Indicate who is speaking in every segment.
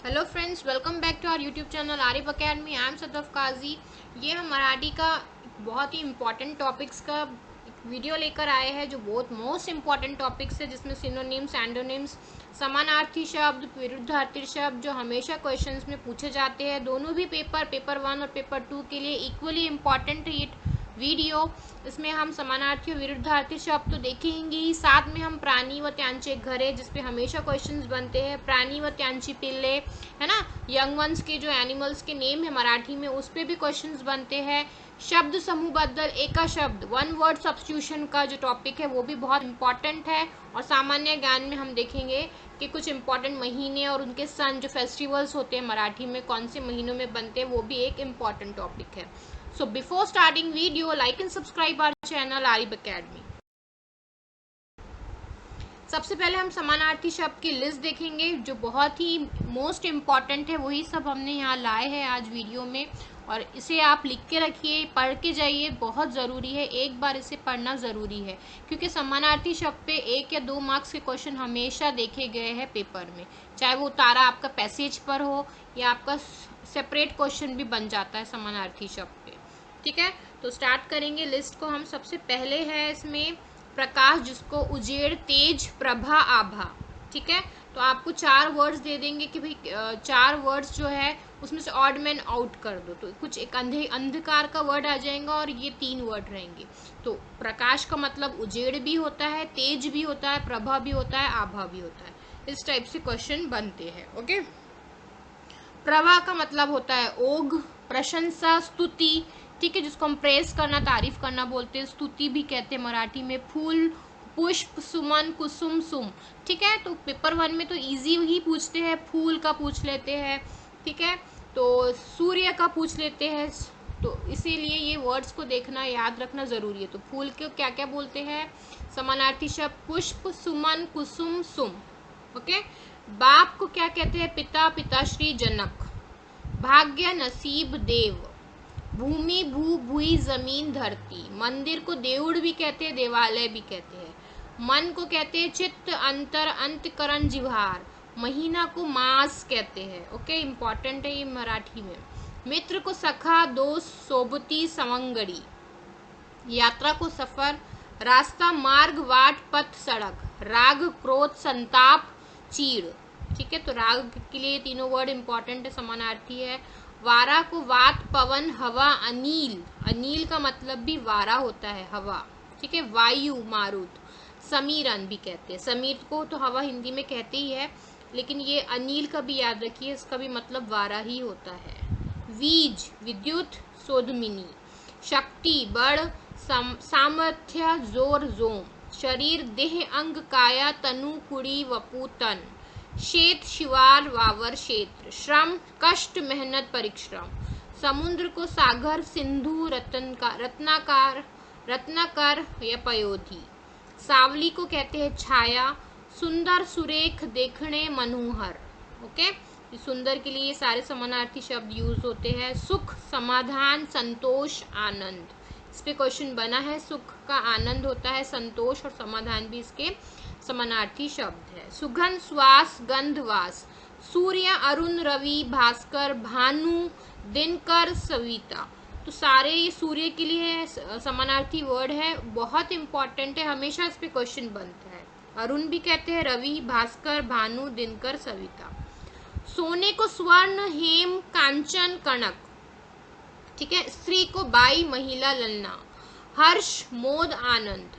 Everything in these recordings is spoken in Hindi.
Speaker 1: Hello friends, welcome back to our YouTube channel Arif academy. I am Sadaf Kazi. ये हम मराठी का बहुत ही इम्पॉर्टेंट टॉपिक्स का वीडियो लेकर आए हैं, जो बहुत मोस्ट इम्पॉर्टेंट टॉपिक्स है, जिसमें सिनोनिम्स, एंटोनिम्स, समानार्थी शब्द, विरुद्धार्थी शब्द जो हमेशा क्वेश्चंस में पूछे जाते हैं। दोनों भी पेपर 1 और पेपर 2 के लिए इक्वली इम्पॉर्टेंट है ये वीडियो। इसमें हम समानार्थी और विरुद्धार्थी शब्द तो देखेंगे ही, साथ में हम प्राणी व त्यांचे घरे, जिसपे हमेशा क्वेश्चंस बनते हैं। प्राणी व त्यांची पिल्ले, है ना, यंग वंस के जो एनिमल्स के नेम है मराठी में, उस पर भी क्वेश्चंस बनते हैं। शब्द समूह बदल, एका शब्द, वन वर्ड सब्स्टिट्यूशन का जो टॉपिक है वो भी बहुत इंपॉर्टेंट है। और सामान्य ज्ञान में हम देखेंगे कि कुछ इंपॉर्टेंट महीने और उनके सन, जो फेस्टिवल्स होते हैं मराठी में, कौन से महीनों में बनते हैं, वो भी एक इम्पॉर्टेंट टॉपिक है। So before starting video, like and subscribe our channel Arif academy. सबसे पहले हम समानार्थी शब्द की लिस्ट देखेंगे, जो बहुत ही मोस्ट इम्पॉर्टेंट है। वही सब हमने यहाँ लाए हैं आज वीडियो में, और इसे आप लिख के रखिए, पढ़ के जाइए, बहुत ज़रूरी है। एक बार इसे पढ़ना ज़रूरी है, क्योंकि समानार्थी शब्द पे 1 या 2 मार्क्स के क्वेश्चन हमेशा देखे गए हैं पेपर में, चाहे वो तारा आपका पैसेज पर हो या आपका सेपरेट क्वेश्चन भी बन जाता है समानार्थी शब्द पे। ठीक है, तो स्टार्ट करेंगे लिस्ट को हम। सबसे पहले है इसमें प्रकाश, जिसको उजेड़, तेज, प्रभा, आभा। ठीक है, तो आपको 4 वर्ड्स दे देंगे कि भाई 4 वर्ड्स जो है उसमें से ऑड मैन आउट कर दो, तो कुछ एक अंधकार का वर्ड आ जाएगा और ये 3 वर्ड रहेंगे। तो प्रकाश का मतलब उजेड़ भी होता है, तेज भी होता है, प्रभा भी होता है, आभा भी होता है। इस टाइप से क्वेश्चन बनते हैं। ओके, प्रभा का मतलब होता है ओघ, प्रशंसा, स्तुति। ठीक है, जिसको हम प्रेस करना, तारीफ करना बोलते हैं, स्तुति भी कहते हैं मराठी में। फूल, पुष्प, सुमन, कुसुम, सुम। ठीक है, तो पेपर 1 में तो इजी ही पूछते हैं, फूल का पूछ लेते हैं, ठीक है, तो सूर्य का पूछ लेते हैं, तो इसीलिए ये वर्ड्स को देखना, याद रखना जरूरी है। तो फूल को क्या क्या बोलते हैं समानार्थी शब्द? पुष्प, सुमन, कुसुम, सुम। ओके, बाप को क्या कहते हैं? पिता, पिताश्री, जनक। भाग्य, नसीब, देव। भूमि, भू, भुई, जमीन, धरती। मंदिर को देउड़ भी कहते हैं, देवालय भी कहते हैं। मन को कहते हैं चित्त, अंतर, अंतकरण, जिह्वार। महीना को मास कहते हैं। ओके, इंपॉर्टेंट है ये मराठी में। मित्र को सखा, दोस्त, सोबती, सवंगड़ी। यात्रा को सफर। रास्ता, मार्ग, वाट, पथ, सड़क। राग, क्रोध, संताप, चीड़। ठीक है, तो राग के लिए तीनों वर्ड इंपॉर्टेंट है, समानार्थी है। वारा को वात, पवन, हवा, अनिल। अनिल का मतलब भी वारा होता है, हवा। ठीक है, वायु, मारुत। समीरन भी कहते हैं, समीर को तो हवा हिंदी में कहते ही है, लेकिन ये अनिल का भी याद रखिए, इसका भी मतलब वारा ही होता है। वीज, विद्युत, सोधमिनी। शक्ति, बड़, सामर्थ्य, जोर, जोम। शरीर, देह, अंग, काया, तनु, कुड़ी, वपु, तन। शेत, शिवार, वावर, क्षेत्र। श्रम, कष्ट, मेहनत, परिश्रम। समुद्र को सागर, सिंधु, रत्नाकार, रत्नाकर या पयोधी। सावली को कहते हैं छाया। सुंदर, सुरेख, देखने, मनोहर। ओके, सुंदर के लिए सारे समानार्थी शब्द यूज होते हैं। सुख, समाधान, संतोष, आनंद। इस पे क्वेश्चन बना है, सुख का आनंद होता है, संतोष और समाधान भी इसके समानार्थी शब्द है। सुगंध, श्वास, गंध, वास। सूर्य, अरुण, रवि, भास्कर, भानु, दिनकर, सविता। तो सारे ये सूर्य के लिए समानार्थी वर्ड है, बहुत इंपॉर्टेंट है, हमेशा इस पे क्वेश्चन बनता है। अरुण भी कहते हैं, रवि, भास्कर, भानु, दिनकर, सविता। सोने को स्वर्ण, हेम, कांचन, कनक। ठीक है, स्त्री को बाई, महिला, ललना। हर्ष, मोद, आनंद।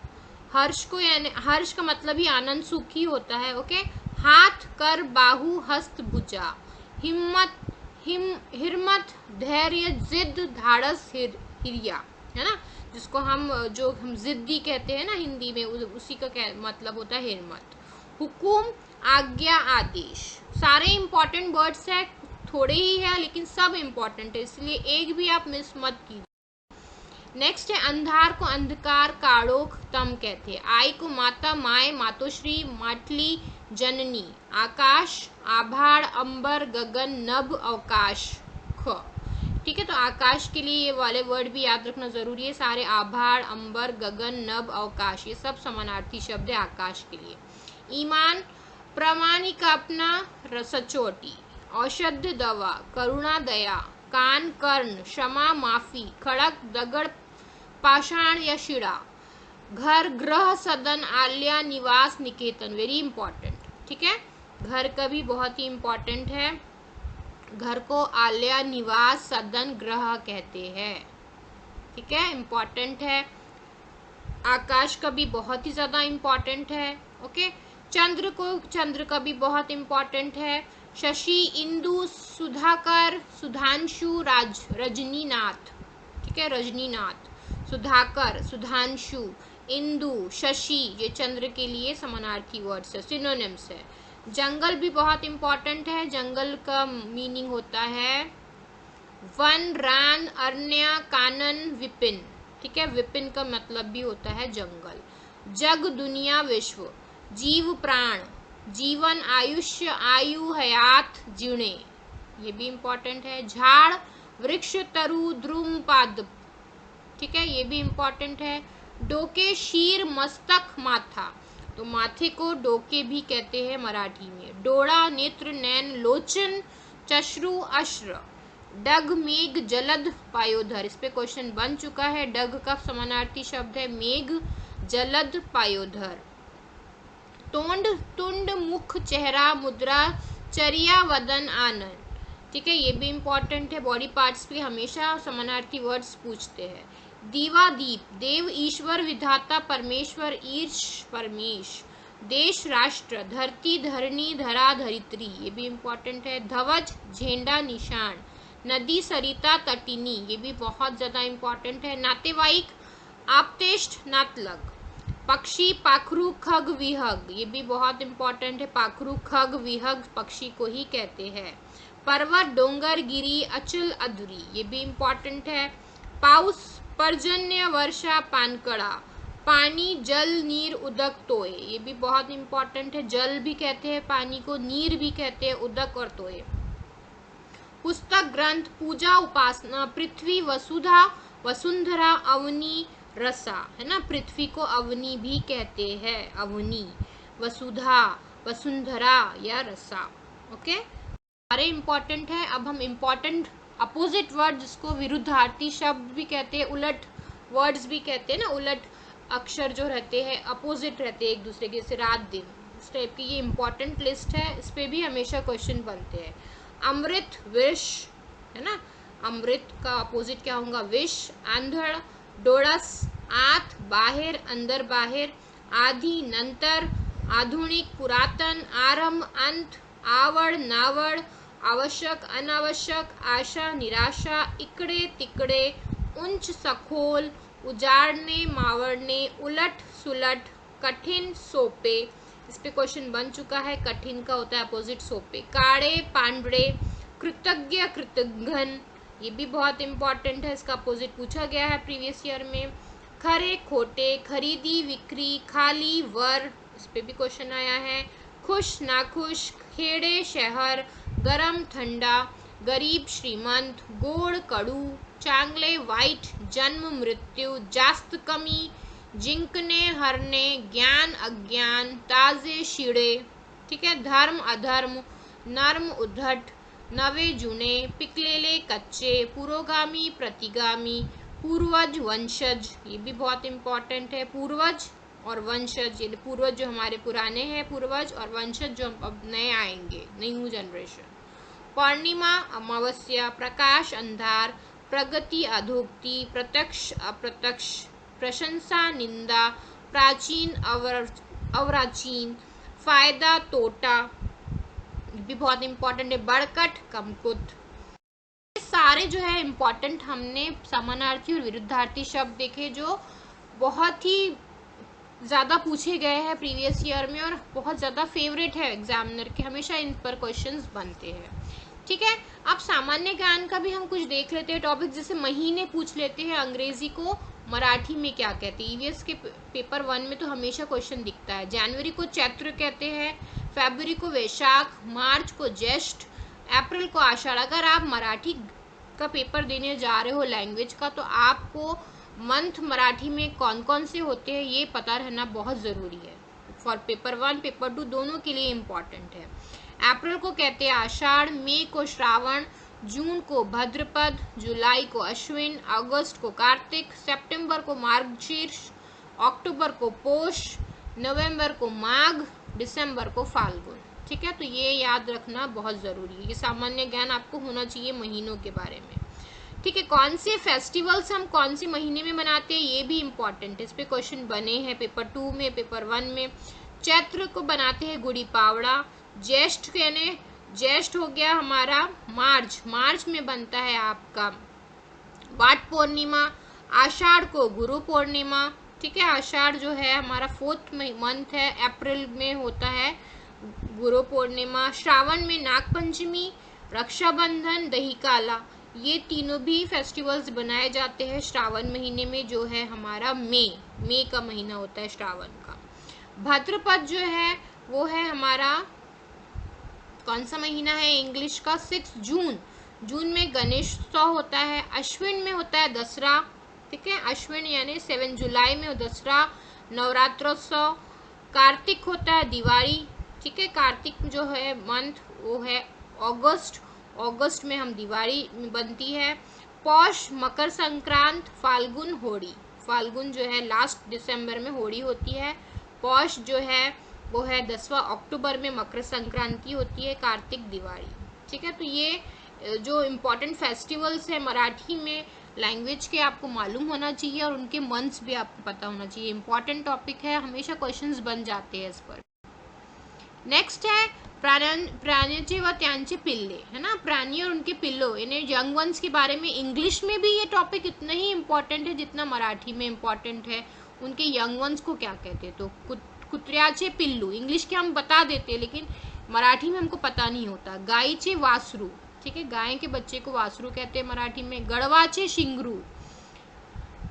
Speaker 1: हर्ष को यानी हर्ष का मतलब ही आनंद, सुख ही होता है। ओके, हाथ, कर, बाहु, हस्त, भुजा। हिम्मत, हिम्मत, धैर्य, जिद, धाड़स, हिरिया, है ना, जिसको हम जिद्दी कहते हैं ना हिंदी में, उसी का मतलब होता है हिम्मत। हुकुम, आज्ञा, आदेश। सारे इंपॉर्टेंट वर्ड्स है, थोड़े ही है लेकिन सब इंपॉर्टेंट है, इसलिए एक भी आप मिस मत कीजिए। नेक्स्ट है अंधार को अंधकार, काड़ोख, तम कहते हैं। आई को माता, माए, मातोश्री, माटली, जननी। आकाश, आभाड़, अंबर, गगन, नभ, अवकाश, ख। ठीक है, तो आकाश के लिए ये वाले वर्ड भी याद रखना जरूरी है सारे। आभाड़, अंबर, गगन, नभ, अवकाश, ये सब समानार्थी शब्द है आकाश के लिए। ईमान, प्रामाणिक, अपना, सचोटी। औषध दवा, करुणा दया, कान कर्ण, क्षमा माफी, खड़क दगड़ पाषाण या शिड़ा, घर गृह सदन आल्या निवास निकेतन, वेरी इंपॉर्टेंट। ठीक है, घर का भी बहुत ही इंपॉर्टेंट है, घर को आल्या निवास सदन गृह कहते हैं। ठीक है, इंपॉर्टेंट है। आकाश का भी बहुत ही ज्यादा इंपॉर्टेंट है। ओके, चंद्र का भी बहुत इंपॉर्टेंट है। शशि, इंदु, सुधाकर, सुधांशु, रजनीनाथ। ठीक है, रजनीनाथ, सुधाकर, सुधांशु, इंदु, शशि, ये चंद्र के लिए समानार्थी वर्ड्स है, सिनोनिम्स है। जंगल भी बहुत इंपॉर्टेंट है। जंगल का मीनिंग होता है वन, रान, अरण्य, कानन, विपिन। ठीक है, विपिन का मतलब भी होता है जंगल। जग, दुनिया, विश्व। जीव, प्राण, जीवन, आयुष्य, आयु, हयात, जीणे, ये भी इंपॉर्टेंट है। झाड़, वृक्ष, तरु, ध्रुम, पादप। ठीक है, ये भी इंपॉर्टेंट है। डोके, शीर, मस्तक, माथा, तो माथे को डोके भी कहते हैं मराठी में। डोळा, नेत्र, नैन, लोचन, चश्रु, अश्र। डग, मेघ, जलद, पायोधर, इस पे क्वेश्चन बन चुका है। डग का समानार्थी शब्द है मेघ, जलद, पायोधर। तोंड, तुंड, मुख, चेहरा, मुद्रा, चर्या, वदन, आनंद। ठीक है, ये भी इंपॉर्टेंट है। बॉडी पार्ट्स पे हमेशा समानार्थी वर्ड्स पूछते हैं। दीवा, दीप, देव, ईश्वर, विधाता, परमेश्वर, ईर्ष, परमेश। देश, राष्ट्र, धरती, धरणी, धरा, धरित्री, ये भी इंपॉर्टेंट है। ध्वज, झंडा, निशान। नदी, सरिता, तटिनी, ये भी बहुत ज्यादा इंपॉर्टेंट है। नातेवाईक, आप्तेष्ट, नातलग। पक्षी, पाखरू, खग, विहग, ये भी बहुत इंपॉर्टेंट है। पाखरू, खग, विहग पक्षी को ही कहते हैं। पर्वत, डोंगर, गिरी, अचल, अधुरी, ये भी इंपॉर्टेंट है। पाउस, पर्जन्य, वर्षा, पानकड़ा। पानी, जल, नीर, उदक, तोय, ये भी बहुत इंपॉर्टेंट है। जल भी कहते हैं पानी को, नीर भी कहते हैं, उदक और तोय। पुस्तक, ग्रंथ, पूजा, उपासना। पृथ्वी, वसुधा, वसुंधरा, अवनी, रसा, है ना, पृथ्वी को अवनी भी कहते हैं, अवनी, वसुधा, वसुंधरा या रसा। ओके, सारे इंपॉर्टेंट है। अब हम इंपॉर्टेंट अपोजिट वर्ड, जिसको विरुद्धार्थी शब्द भी कहते हैं, उलट वर्ड्स भी कहते हैं ना, उलट अक्षर जो रहते हैं, अपोजिट रहते हैं एक दूसरे के, जैसे रात दिन, इस टाइप की ये इंपॉर्टेंट लिस्ट है। इस पे भी हमेशा क्वेश्चन बनते हैं। अमृत, विष, है ना, अमृत का अपोजिट क्या होगा, विष। आंधड़, डोळस, आत, बाहर, अंदर, बाहर। आदि, नंतर, आधुनिक, पुरातन, आरंभ, अंत। आवड, नावड, आवश्यक, अनावश्यक, आशा, निराशा, इकडे, तिकडे, उंच, सखोल, उजाड़ने, मावड़ने, उलट, सुलट, कठिन, सोपे, इस पे क्वेश्चन बन चुका है। कठिन का होता है अपोजिट सोपे। काड़े, पांडड़े, कृतज्ञ, कृतघ्न, ये भी बहुत इंपॉर्टेंट है, इसका अपोजिट पूछा गया है प्रीवियस ईयर में। खरे, खोटे, खरीदी, बिक्री, खाली, वर, इस पे भी क्वेश्चन आया है। खुश, नाखुश, खेड़े, शहर, गरम, ठंडा, गरीब, श्रीमंत, गोड़, कड़ू, चांगले, वाइट, जन्म, मृत्यु, जास्त, कमी, जिंकने, हरने, ज्ञान, अज्ञान, ताजे, शीड़े। ठीक है, धर्म, अधर्म, नर्म, उद्धट, नवे, जुने, पिकलेले, कच्चे, पुरोगामी, प्रतिगामी, पूर्वज, वंशज, ये भी बहुत इंपॉर्टेंट है। पूर्वज और वंशज, ये पूर्वज जो हमारे पुराने हैं पूर्वज, और वंशज जो अब नए आएंगे, न्यू जनरेशन। पूर्णिमा, अमावस्या, प्रकाश, अंधार, प्रगति, अधोगति, प्रत्यक्ष, अप्रत्यक्ष, प्रशंसा, निंदा, प्राचीन, अवराचीन, फायदा, तोटा, भी बहुत इंपॉर्टेंट है। बड़कट, कमकुत। सारे जो है इंपॉर्टेंट हमने समानार्थी और विरुद्धार्थी शब्द देखे, जो बहुत ही ज़्यादा पूछे गए हैं प्रीवियस ईयर में और बहुत ज़्यादा फेवरेट है एग्जामिनर के, हमेशा इन पर क्वेश्चंस बनते हैं। ठीक है, अब सामान्य ज्ञान का भी हम कुछ देख लेते हैं टॉपिक, जैसे महीने पूछ लेते हैं, अंग्रेजी को मराठी में क्या कहते हैं। ईवीएस के पेपर 1 में तो हमेशा क्वेश्चन दिखता है। जनवरी को चैत्र कहते हैं, फरवरी को वैशाख, मार्च को ज्येष्ठ, अप्रैल को आषाढ़। अगर आप मराठी का पेपर देने जा रहे हो लैंग्वेज का, तो आपको मंथ मराठी में कौन कौन से होते हैं ये पता रहना बहुत ज़रूरी है। फॉर पेपर 1 पेपर 2 दोनों के लिए इम्पॉर्टेंट है। अप्रैल को कहते हैं आषाढ़, मई को श्रावण, जून को भाद्रपद, जुलाई को अश्विन, अगस्त को कार्तिक, सितंबर को मार्गशीर्ष, अक्टूबर को पोष, नवंबर को माघ, दिसंबर को फाल्गुन। ठीक है, तो ये याद रखना बहुत ज़रूरी है, ये सामान्य ज्ञान आपको होना चाहिए महीनों के बारे में। ठीक है, कौन से फेस्टिवल्स हम कौन से महीने में मनाते हैं ये भी इम्पॉर्टेंट है, इस पे क्वेश्चन बने हैं पेपर 2 में, पेपर 1 में। चैत्र को बनाते हैं गुड़ी पावड़ा, ज्येष्ठ यानी ज्येष्ठ हो गया हमारा मार्च में बनता है आपका वाट पूर्णिमा, आषाढ़ को गुरु पूर्णिमा। ठीक है, आषाढ़ जो है हमारा 4th मंथ है, अप्रैल में होता है गुरु पूर्णिमा, श्रावण में नाग पंचमी, रक्षाबंधन, दही काला, ये तीनों भी फेस्टिवल्स बनाए जाते हैं श्रावण महीने में, जो है हमारा मई का महीना होता है श्रावण का। भाद्रपद जो है वो है हमारा कौन सा महीना है इंग्लिश का, 6 जून में गणेश उत्सव होता है। अश्विन में होता है दसरा। ठीक है, अश्विन यानी 7 जुलाई में दसरा नवरात्रोत्सव। कार्तिक होता है दिवाली। ठीक है, कार्तिक जो है मंथ वो है अगस्त में हम दिवाली बनती है। पौष मकर संक्रांत, फाल्गुन होली, फाल्गुन जो है लास्ट दिसंबर में होली होती है। पौष जो है वो है 10वां अक्टूबर में मकर संक्रांति होती है। कार्तिक दिवाली। ठीक है, तो ये जो इम्पोर्टेंट फेस्टिवल्स है मराठी में लैंग्वेज के आपको मालूम होना चाहिए और उनके मंथ्स भी आपको पता होना चाहिए। इम्पॉर्टेंट टॉपिक है, हमेशा क्वेश्चंस बन जाते हैं इस पर। नेक्स्ट है प्राण्याचे व त्यांचे पिल्ले, है ना, प्राणी और उनके पिल्लों यानी यंग वंस के बारे में। इंग्लिश में भी ये टॉपिक इतना ही इम्पोर्टेंट है जितना मराठी में इम्पोर्टेंट है। उनके यंग वंस को क्या कहते हैं, तो कुत्र्याचे पिल्लू, इंग्लिश के हम बता देते हैं लेकिन मराठी में हमको पता नहीं होता। गायचे वासरू, ठीक है, गाय के बच्चे को वासरू कहते हैं मराठी में। गड़वाचे शिंगरू,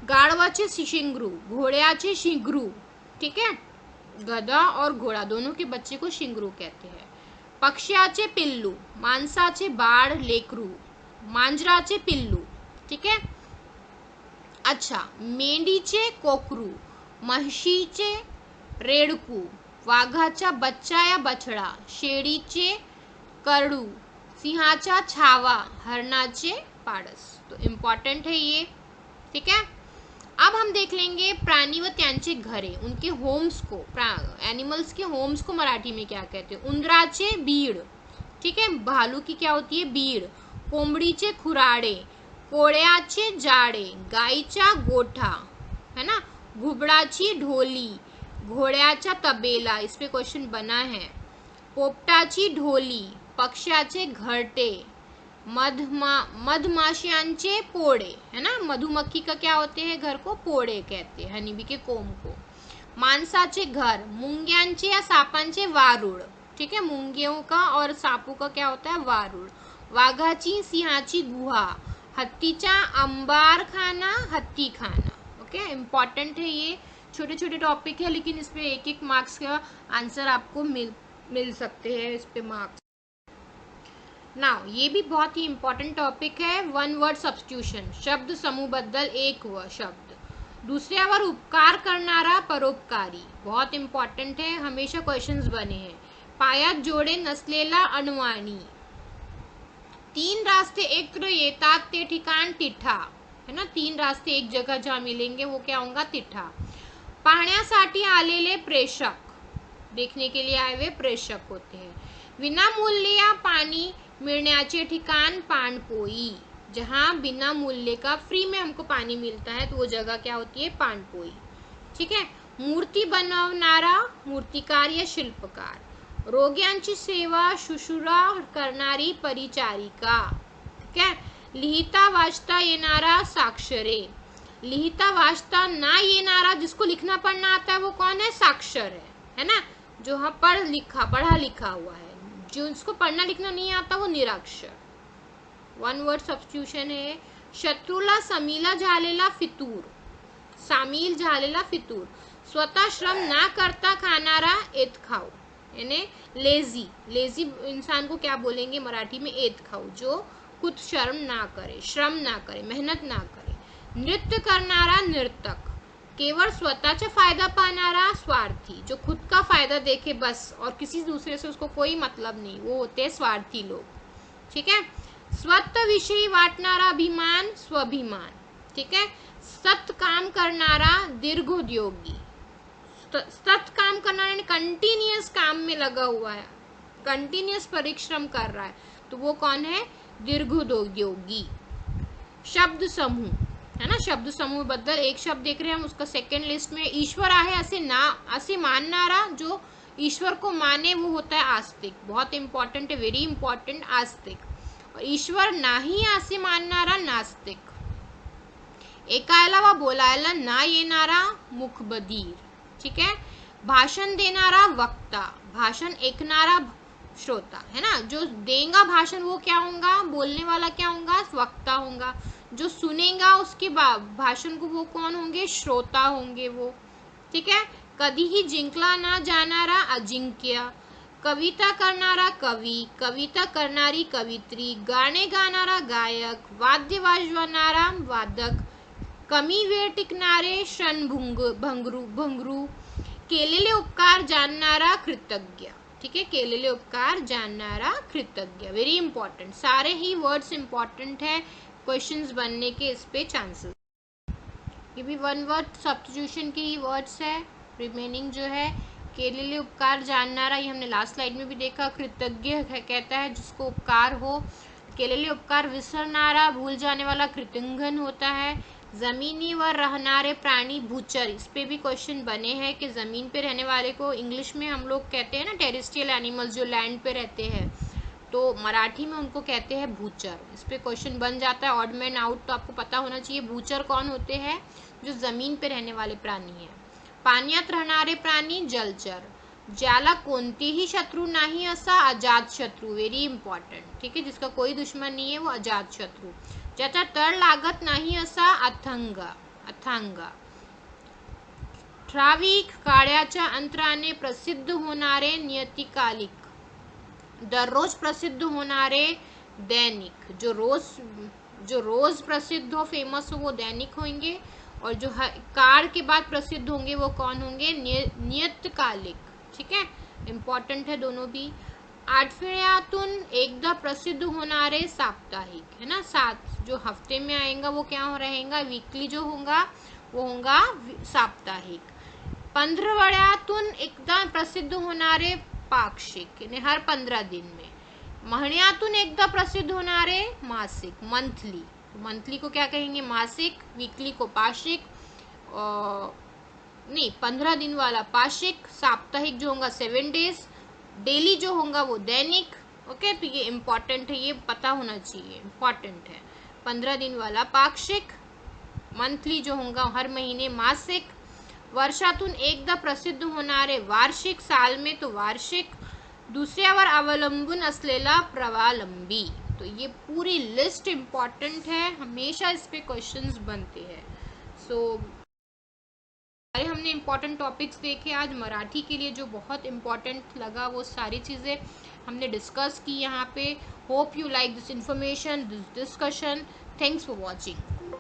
Speaker 1: गाड़वाचे शिंगरू, घोड़्याचे शिंगरू। ठीक है, गधा और घोड़ा दोनों के बच्चे को शिंगरू कहते हैं। पक्ष्याचे पिल्लू, मांसाचे बाळ लेकरू, मांजराचे पिल्लू। ठीक है, अच्छा, मेंढीचे कोकरू, म्हशीचे रेडकू, वाघाचा बच्चा या बछड़ा, शेळीचे करडू, सिंहाचा छावा, हरणाचे पाडस। तो इम्पॉर्टेंट है ये। ठीक है, अब हम देख लेंगे प्राणी व त्यांचे घरे, उनके होम्स को, एनिमल्स के होम्स को मराठी में क्या कहते हैं। उंदराचे बीड़, ठीक है, भालू की क्या होती है बीड़। कोंबडीचे खुराडे, कोळ्याचे जाडे, गाईचा गोठा, है ना, घुबडाची ढोली, घोड्याचा तबेला, इस पे क्वेश्चन बना है। पोपटाची ढोली, पक्ष्याचे घरटे, मधमाशियांचे पोड़े, है ना, मधुमक्खी का क्या होते हैं घर को, पोड़े कहते हैं, हनीबी के कोम को। मांसाचे घर, मुंग्यांचे या सापांचे वारुळ, ठीक है, मुंगियों का और सापू का क्या होता है वारुळ। वाघाची सिंहाची गुहा, हत्तीचा अंबार खाना, हत्ती खाना। ओके, इम्पॉर्टेंट है ये, छोटे छोटे टॉपिक है लेकिन इस पे एक एक मार्क्स का आंसर आपको मिल सकते हैं इस पे मार्क्स। नाउ ये भी बहुत ही इम्पोर्टेंट टॉपिक है, 1 वर्ड सब्स्टिट्यूशन, शब्द समूह बद्दल एक शब्द। दुसऱ्यावर उपकार करणारा परोपकारी, बहुत इम्पॉर्टेंट है, हमेशा क्वेश्चंस बने हैं। पायात जोडे नसलेला अनवाणी, 3 रास्ते एकत्र येतात ते ठिकाण तिठा, है ना, 3 रास्ते एक जगह जहाँ मिलेंगे वो क्या होगा तिठा। पाहण्यासाठी आलेले प्रेषक, देखने के लिए आए हुए प्रेषक होते हैं। विनामूल्य पानी मिळण्याचे ठिकाण पाणपोई, जहाँ बिना मूल्य का फ्री में हमको पानी मिलता है तो वो जगह क्या होती है पाणपोई। ठीक है, मूर्ति बनवणारा मूर्तिकार या शिल्पकार, रोग्यांची सेवा शुश्रूषा करणारी परिचारिका। ठीक है, लिहिता वाचता येणारा साक्षरे, लिहिता वाचता ना येणारा, जिसको लिखना पढ़ना आता है वो कौन है, साक्षर है ना, जो हाँ पढ़ा लिखा हुआ है। जो जिसको पढ़ना लिखना नहीं आता वो निरक्षर। 1 वर्ड सब्स्टिट्यूशन है। शत्रूला समीला झालेला फितूर, सामील झालेला फितूर, स्वतः श्रम ना करता खाणारा एतखाऊ, यानी लेजी, लेजी इंसान को क्या बोलेंगे मराठी में एतखाऊ, जो खुद श्रम ना करे, मेहनत ना करे। नृत्य करणारा नर्तक, केवळ स्वतःचा फायदा पाहणारा स्वार्थी, जो खुद का फायदा देखे बस और किसी दूसरे से उसको कोई मतलब नहीं, वो होते स्वार्थी लोग। ठीक है। स्वत्व विषयी वाटणारा अभिमान स्वाभिमान। ठीक है। सत काम करणारा दीर्घोद्योगी। सत काम करना यानी कंटिन्यूअस काम में लगा हुआ है, कंटिन्यूअस परिश्रम कर रहा है, तो वो कौन है? दीर्घोद्योगी। शब्द समूह है ना, शब्द समूह बद्दल एक शब्द देख रहे हैं हम, उसका सेकंड लिस्ट में ईश्वर आहे असे मानणारा, जो ईश्वर को माने वो होता है आस्तिक। बहुत इंपॉर्टेंट है, वेरी इंपॉर्टेंट, आस्तिक। और ईश्वर नाही असे मानणारा नास्तिक। ऐकायला व बोलायला ना येणारा मूकबधीर। ठीक है। भाषण देणारा वक्ता, भाषण ऐकणारा श्रोता, है ना। जो देगा भाषण वो क्या होगा? बोलने वाला क्या होगा? वक्ता होगा। जो सुनेगा उसके भाषण को वो कौन होंगे? श्रोता होंगे वो। ठीक है। कधीही जिंकला ना जाणारा अजिंक्य। कविता करणारा कवी, कविता करणारी कवित्री, गाणे गाणारा गायक, वाद्य वाजवणारा वादक, कमी वेळ टिकणारे भंगरू, केलेले उपकार जाणणारा कृतज्ञ। ठीक है। केलेले उपकार जाननारा कृतज्ञ, वेरी इंपॉर्टेंट। सारे ही वर्ड्स इंपॉर्टेंट है क्वेश्चंस बनने के, इस पे चांसेस। ये भी वन वर्ड सब्स्टिट्यूशन के ही वर्ड्स है। रिमेनिंग जो है केलेले उपकार जाननारा, ये हमने लास्ट स्लाइड में भी देखा। कृतज्ञ कहता है जिसको उपकार हो। केलेले उपकार विसरनारा, भूल जाने वाला कृतज्ञन होता है। जमीनी व रहनारे प्राणी भूचर, इस पे भी क्वेश्चन बने हैं कि जमीन पे रहने वाले को इंग्लिश में हम लोग कहते हैं ना टेरेस्ट्रियल एनिमल्स, जो लैंड पे रहते हैं, तो मराठी में उनको कहते हैं भूचर। इस पे क्वेश्चन बन जाता है, ऑड मैन आउट, तो आपको पता होना चाहिए भूचर कौन होते हैं? जो जमीन पे रहने वाले प्राणी हैं। पाण्यात रहणारे प्राणी जलचर। ज्याला कोणतेही शत्रु नाही असा अजात शत्रु, वेरी इंपॉर्टंट। ठीक है। जिसका कोई दुश्मन नहीं है वो अजात शत्रु। ज्याचा तळ लागत नाही असा अथांग। ठराविक काळाच्या अंतराने प्रसिद्ध होणारे नियतकालिक। दररोज प्रसिद्ध होणारे दैनिक। जो रोज प्रसिद्ध हो, फेमस हो, वो दैनिक होंगे। और जो काल के बाद प्रसिद्ध होंगे वो कौन होंगे? नियतकालिक। ठीक है। इम्पॉर्टेंट है दोनों भी। आठवड्यातून एकदा प्रसिद्ध होणारे साप्ताहिक, है ना। 7 जो हफ्ते में आएगा वो क्या रहेगा? वीकली जो होगा वो होगा साप्ताहिक। 15 एकदा प्रसिद्ध होणारे पाक्षिक, यानी हर 15 दिन में। महिन्यातून एकदा प्रसिद्ध होणारे मासिक, मंथली। मंथली को क्या कहेंगे? मासिक। वीकली को पाक्षिक, नहीं 15 दिन वाला पाक्षिक। साप्ताहिक जो होगा 7 डेज। डेली जो होगा वो दैनिक। ओके। तो ये इम्पॉर्टेंट है, ये पता होना चाहिए, इम्पॉर्टेंट है। 15 दिन वाला पाक्षिक, मंथली जो होगा हर महीने मासिक। वर्षातून एकदा प्रसिद्ध होणारे वार्षिक, साल में तो वार्षिक। दुसऱ्यावर अवलंबून असलेला प्रवालंबी। तो ये पूरी लिस्ट इम्पॉर्टेंट है, हमेशा इस पे क्वेश्चंस बनते हैं। हमने इम्पॉर्टेंट टॉपिक्स देखे आज। मराठी के लिए जो बहुत इम्पॉर्टेंट लगा वो सारी चीज़ें हमने डिस्कस की यहाँ पे। Hope you like this information, this discussion. Thanks for watching.